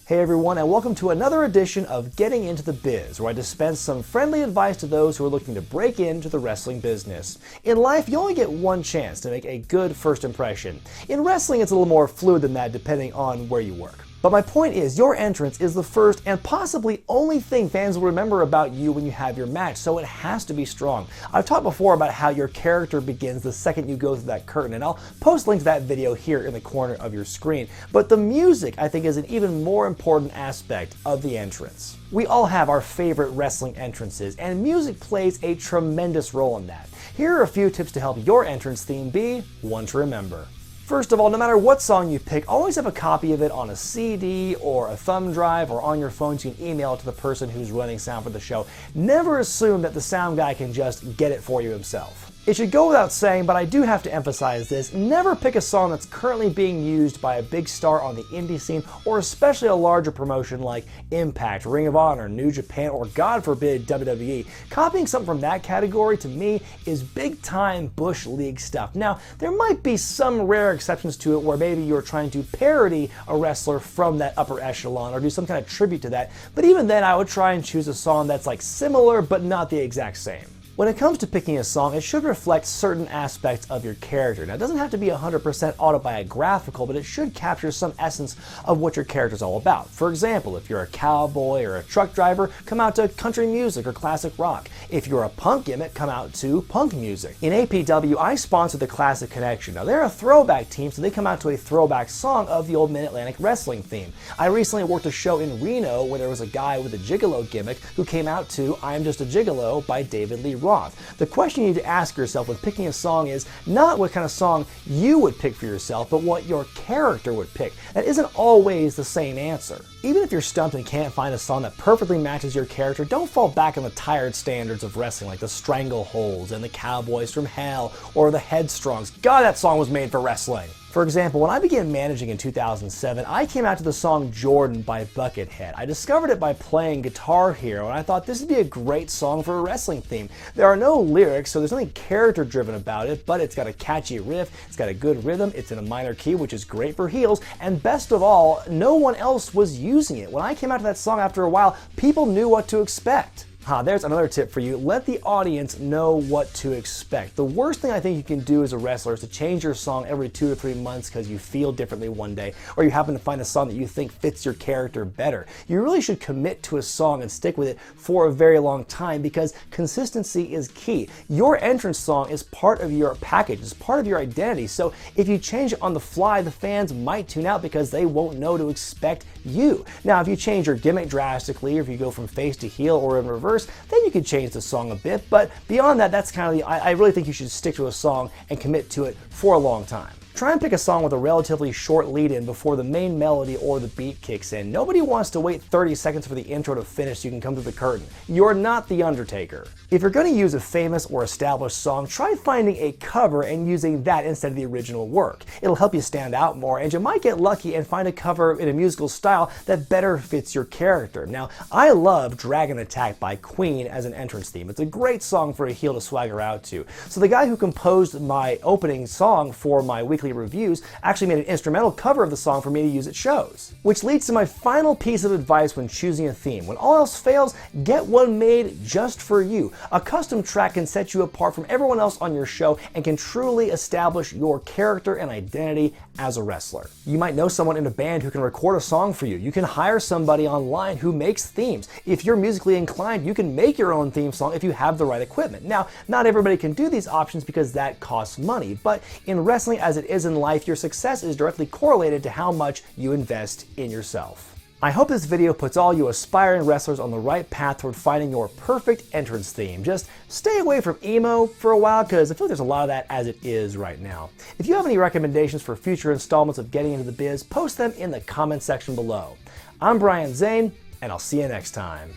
Hey everyone, and welcome to another edition of Getting Into the Biz, where I dispense some friendly advice to those who are looking to break into the wrestling business. In life, you only get one chance to make a good first impression. In wrestling, it's a little more fluid than that depending on where you work. But my point is, your entrance is the first and possibly only thing fans will remember about you when you have your match, so it has to be strong. I've talked before about how your character begins the second you go through that curtain, and I'll post a link to that video here in the corner of your screen. But the music, I think, is an even more important aspect of the entrance. We all have our favorite wrestling entrances, and music plays a tremendous role in that. Here are a few tips to help your entrance theme be one to remember. First of all, no matter what song you pick, always have a copy of it on a CD or a thumb drive or on your phone so you can email it to the person who's running sound for the show. Never assume that the sound guy can just get it for you himself. It should go without saying, but I do have to emphasize this, never pick a song that's currently being used by a big star on the indie scene, or especially a larger promotion like Impact, Ring of Honor, New Japan, or God forbid WWE. Copying something from that category, to me, is big time Bush League stuff. Now, there might be some rare exceptions to it where maybe you're trying to parody a wrestler from that upper echelon or do some kind of tribute to that, but even then I would try and choose a song that's like similar but not the exact same. When it comes to picking a song, it should reflect certain aspects of your character. Now, it doesn't have to be 100% autobiographical, but it should capture some essence of what your character is all about. For example, if you're a cowboy or a truck driver, come out to country music or classic rock. If you're a punk gimmick, come out to punk music. In APW, I sponsor the Classic Connection. Now, they're a throwback team, so they come out to a throwback song of the old Mid-Atlantic wrestling theme. I recently worked a show in Reno where there was a guy with a gigolo gimmick who came out to I'm Just a Gigolo by David Lee Roth. The question you need to ask yourself when picking a song is not what kind of song you would pick for yourself, but what your character would pick. That isn't always the same answer. Even if you're stumped and can't find a song that perfectly matches your character, don't fall back on the tired standards of wrestling like the Strangleholds and the Cowboys from Hell or the Headstrongs. God, that song was made for wrestling. For example, when I began managing in 2007, I came out to the song Jordan by Buckethead. I discovered it by playing Guitar Hero, and I thought this would be a great song for a wrestling theme. There are no lyrics, so there's nothing character-driven about it, but it's got a catchy riff, it's got a good rhythm, it's in a minor key, which is great for heels, and best of all, no one else was using it. When I came out to that song after a while, people knew what to expect. There's another tip for you. Let the audience know what to expect. The worst thing I think you can do as a wrestler is to change your song every 2 to 3 months because you feel differently one day, or you happen to find a song that you think fits your character better. You really should commit to a song and stick with it for a very long time because consistency is key. Your entrance song is part of your package, it's part of your identity, so if you change it on the fly, the fans might tune out because they won't know to expect you. Now, if you change your gimmick drastically, or if you go from face to heel or in reverse, then you can change the song a bit, but beyond that, that's kind of I really think you should stick to a song and commit to it for a long time. Try and pick a song with a relatively short lead-in before the main melody or the beat kicks in. Nobody wants to wait 30 seconds for the intro to finish so you can come through the curtain. You're not The Undertaker. If you're going to use a famous or established song, try finding a cover and using that instead of the original work. It'll help you stand out more, and you might get lucky and find a cover in a musical style that better fits your character. Now, I love Dragon Attack by Queen as an entrance theme. It's a great song for a heel to swagger out to. So the guy who composed my opening song for my weekly reviews actually made an instrumental cover of the song for me to use at shows. Which leads to my final piece of advice when choosing a theme. When all else fails, get one made just for you. A custom track can set you apart from everyone else on your show and can truly establish your character and identity as a wrestler. You might know someone in a band who can record a song for you. You can hire somebody online who makes themes. If you're musically inclined, you can make your own theme song if you have the right equipment. Now, not everybody can do these options because that costs money, but in wrestling as it is in life, your success is directly correlated to how much you invest in yourself. I hope this video puts all you aspiring wrestlers on the right path toward finding your perfect entrance theme. Just stay away from emo for a while because I feel like there's a lot of that as it is right now. If you have any recommendations for future installments of Getting Into the Biz, post them in the comment section below. I'm Zane, and I'll see you next time.